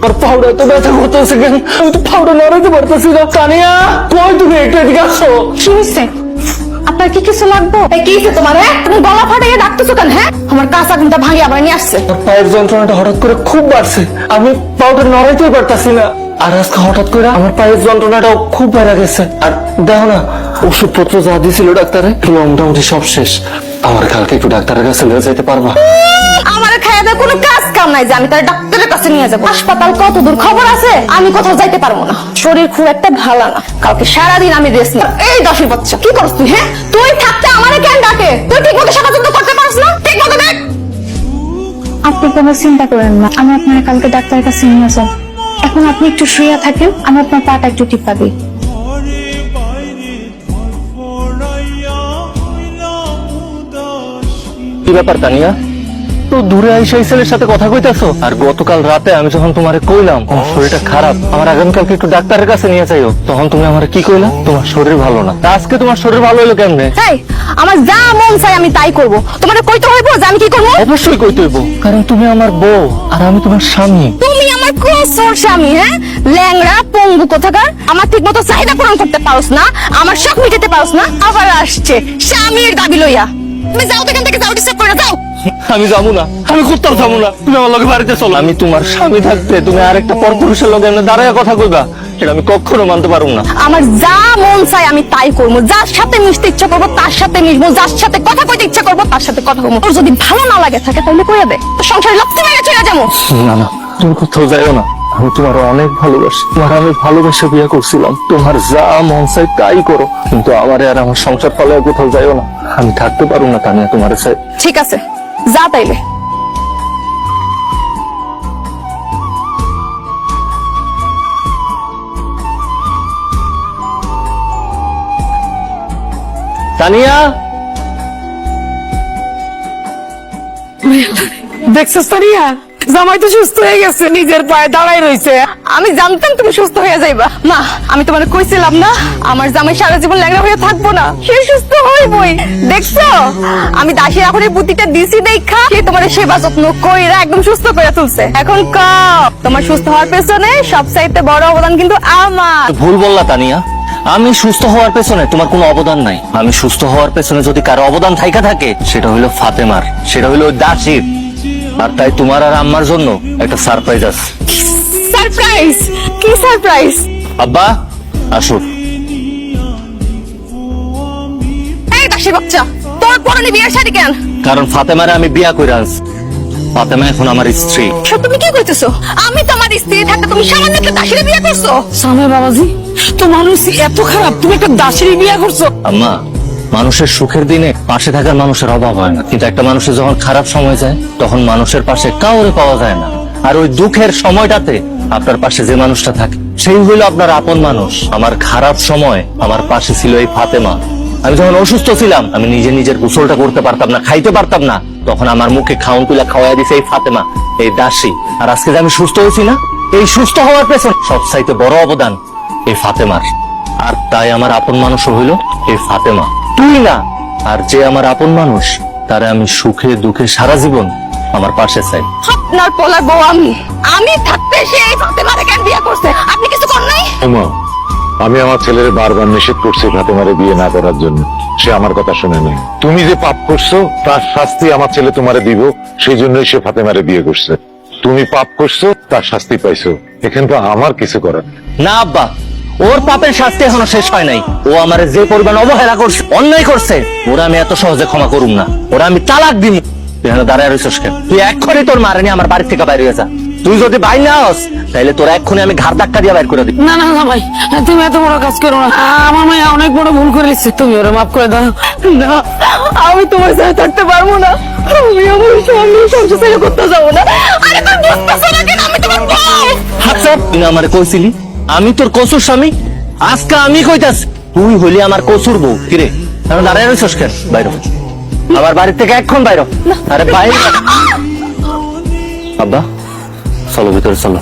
আর powder তো ব্যথা করতেছে কেন? আমি তো পাউডার নড়াইতে পারতেছি না। তানিয়া কই তুমি একটু এদিকে আসো। কি হয়েছে? আপনার কি কিছু লাগবে? কি হয়েছে তোমার? তুমি গলা ফাটিয়ে ডাকতেছো কেন? আমার কাঁচা ঘুমটা ভাঙি আবার নিয়ে আসছে। আর পায়ের যন্ত্রণাটা হঠাৎ করে খুব বাড়ছে, আমি পাউডার নড়াইতেই পারতাছি না। আর আজকে হঠাৎ করে আমার পায়ের যন্ত্রণাটাও খুব বেড়ে গেছে। আর দেখো না, ওষুধপত্র যা দিয়েছিল ডাক্তারে মোটামুটি সব শেষ। আমার কালকে একটু ডাক্তারের কাছে নিয়ে যেতে পারবা? আমার খাইয়া দেওয়ার কোনো কাজ কাম নাই যে আমি তার ডাক্তারের কাছে নিয়ে যাবো। হাসপাতাল কত দূর খবর আছে? আমি কোথাও যাইতে পারবো না, শরীর খুব একটা ভালো না। কালকে সারাদিন আমি রেস্ট নিই। এই দশের বাচ্চা কি করছ তুই? তুই থাকতে আমারে কেন ডাকে? তুই ঠিক মতো সেবা যত্ন করতে পারছ না? ঠিক মতো দেখ। আপনি কোনো চিন্তা করেন না, আমি আপনার কালকে ডাক্তারের কাছে নিয়ে যাব। এখন আপনি একটু শুয়ে থাকেন, আমি আপনার পাটা একটু টিপা দিই। কি ব্যাপার তানিয়া, তো দূরে আইসা এই ছেলের সাথে কথা কইতাছো? আর গতকাল রাতে আমি যখন তোমারে কইলাম আমার শরীরটা খারাপ, আমার আগামীকালকে একটু ডাক্তারের কাছে নিয়ে যাইও, তখন তুমি আমারে কি কইলা? তোমার শরীর ভালো না। আজকে তোমার শরীর ভালো হলো কেমনে? তাই আমার যা মন চাই আমি তাই করব। তোমারে কইতে হইব যে আমি কি করব? অবশ্যই কইতে হইব, কারণ তুমি আমার বউ আর আমি তোমার স্বামী। তুমি আমার কোসর স্বামী, ল্যাংড়া পঙ্গু কোথাকার। আমার ঠিক মতো চাহিদা পূরণ করতে পারোস না, আমার শখ মিটাতে পারোস না, আবার আসছে স্বামীর দাবি লইয়া। তুমি যাও তো এখান থেকে, যাও, ডিস্টার্ব করে যাও। আমি যাবো না, আমি কোথাও যাবো না, তুমি আমার লগে বাড়িতে চলো। আমি তোমার স্বামী থাকতে তুমি আরেকটা পরপুরুষের লগে এমনি দাঁড়ায় কথা কইবা, এটা আমি কখনো মানতে পারবো না। আমার যা মন চাই আমি তাই করবো। যার সাথে মিশতে ইচ্ছা করবো তার সাথে মিশবো, যার সাথে কথা কইতে ইচ্ছা করবো তার সাথে কথা বলবো। তোর যদি ভালো না লাগে থাকে তাহলে কইয়া দে, তোর সংসারে লক্ষ্য মেরে চলে যাবো। না না, তুমি কোথাও যাইও না, আমি তোমার অনেক ভালোবাসি। তোমার আমি ভালোবেসে বিয়ে করছিলাম, তোমার যা মন চাই তাই করো, কিন্তু আমার আর আমার সংসার ফলে কোথাও যাইও না। আমি থাকতে পারবো না তানিয়া তোমার চাই। ঠিক আছে, যা তাইলে। তানিয়া, দেখছিস তানিয়া, জামাই তো সুস্থ হয়ে গেছে, নিজের পায়ে দাঁড়াই রয়েছে। আমি জানতাম তুমি সুস্থ হয়ে যাইবা। মা, আমি তোমার কইছিলাম না আমার জামাই সারা জীবন ল্যাংড়া হয়ে থাকবো না, সে সুস্থ হইবই। দেখছো আমি দাসী এখন বুদ্ধিটা দিছি দেখা সে তোমার সেবা যত্ন কইরা একদম সুস্থ করে তুলছে। এখন তোমার সুস্থ হওয়ার পেছনে সবচাইতে বড় অবদান কিন্তু আমার। ভুল বললা তানিয়া, আমি সুস্থ হওয়ার পেছনে তোমার কোনো অবদান নাই। আমি সুস্থ হওয়ার পেছনে যদি কারো অবদান থাইকা থাকে সেটা হইলো ফাতেমার, সেটা হইলো ওই দাসীর। আর তাই তোমার আর আম্মার জন্য একটা সারপ্রাইজ আছে। সারপ্রাইজ? কি সারপ্রাইজ? আব্বা আসো। এই দাসী বাচ্চা, তোর পরনে বিয়ের শাড়ি কেন? কারণ ফাতেমারে আমি বিয়া কইরা আনছি, ফাতেমা এখন আমার স্ত্রী। সব তুমি কি কইতেছো? আমি তোমার স্ত্রী থাকতে তুমি সামান্য একটা দাসীরে বিয়ে করছো? সামনে বাবাজি, তো মানুষ এত খারাপ, তুমি একটা দাসের বিয়ে করছো? আম্মা, মানুষের সুখের দিনে পাশে থাকার মানুষের অভাব হয় না, কিন্তু একটা মানুষের যখন খারাপ সময় যায় তখন মানুষের পাশে কাউরে পাওয়া যায় না। আর ওই দুঃখের সময়টাতে আপনার পাশে যে মানুষটা থাকে সেই হইল আপনার আপন মানুষ। আমার খারাপ সময় আমার পাশে ছিল এই ফাতেমা। আমি যখন অসুস্থ ছিলাম, আমি নিজের গোসলটা করতে পারতাম না, খাইতে পারতাম না, তখন আমার মুখে খাওন তুলা খাওয়াই দিছে এই ফাতেমা, এই দাসী। আর আজকে যে আমি সুস্থ হয়েছি না, এই সুস্থ হওয়ার পেছনে সবচাইতে বড় অবদান এই ফাতেমার। আর তাই আমার আপন মানুষ হইল এই ফাতেমা, তুই না। আর যে আমার আপন মানুষ তারে আমি সুখে দুঃখে সারা জীবন আমার পাশে চাই। আপনার পোলার বউ আমি থাকতে সে এই ফাতেমারে কেন বিয়ে করছে? আপনি কিছু করেন নাই? ওমা, আমি আমার ছেলের বারবার নিষেধ করছি ফাতেমারে বিয়ে না করার জন্য, সে আমার কথা শুনে নাই। তুমি যে পাপ করছো তার শাস্তি আমার ছেলে তোমারে দিব, সেই জন্যই সে ফাতেমারে বিয়ে করছে। তুমি পাপ করছো, তার শাস্তি পাইছো, এখানে তো আমার কিছু করার নেই। না আব্বা, ওর পাপের শাস্তি এখনো শেষ হয় নাই। ও আমারে যে পরিমাণ অবহেলা করছে, অন্যায় করছে, ওরা আমি এত সহজে ক্ষমা করুম না। ওরা আমি তালাক দিব। তুই এখানে দাঁড়ায় রইছস কেন? তুই এক্ষুনি তোর মারে নিয়ে আমার বাড়ি থেকে বাইরে হয়ে যা। তুই যদি বাইরে না হস তাহলে তোর এক্ষুনি আমি ঘাড় ধাক্কা দিয়ে বাইর করে দিই। না না না ভাই, তুমি এত বড় কাজ করো না। আমার মেয়ে অনেক বড় ভুল করে দিচ্ছে, তুমি ওরা মাফ করে দাও। না, আমি তোমার সাথে থাকতে পারবো না। আমি আমার স্বামী সংসার ছেড়ে করতে যাবো না। আরে তুমি বুঝতেছো না কেন? আমি তোমার বউ। আচ্ছা, তুই না আমারে কইছিলি আমি তোর কসুর স্বামী? আজকে আমি কইতাছি তুই হইলি আমার কসুর বউ। কিরে আমি দাঁড়ায় রইছস কেন? বাইরে হ। আমার বাড়ি থেকে এখন বাইরে হ। আরে বাইরে। আব্বা চলো ভিতরে চলো।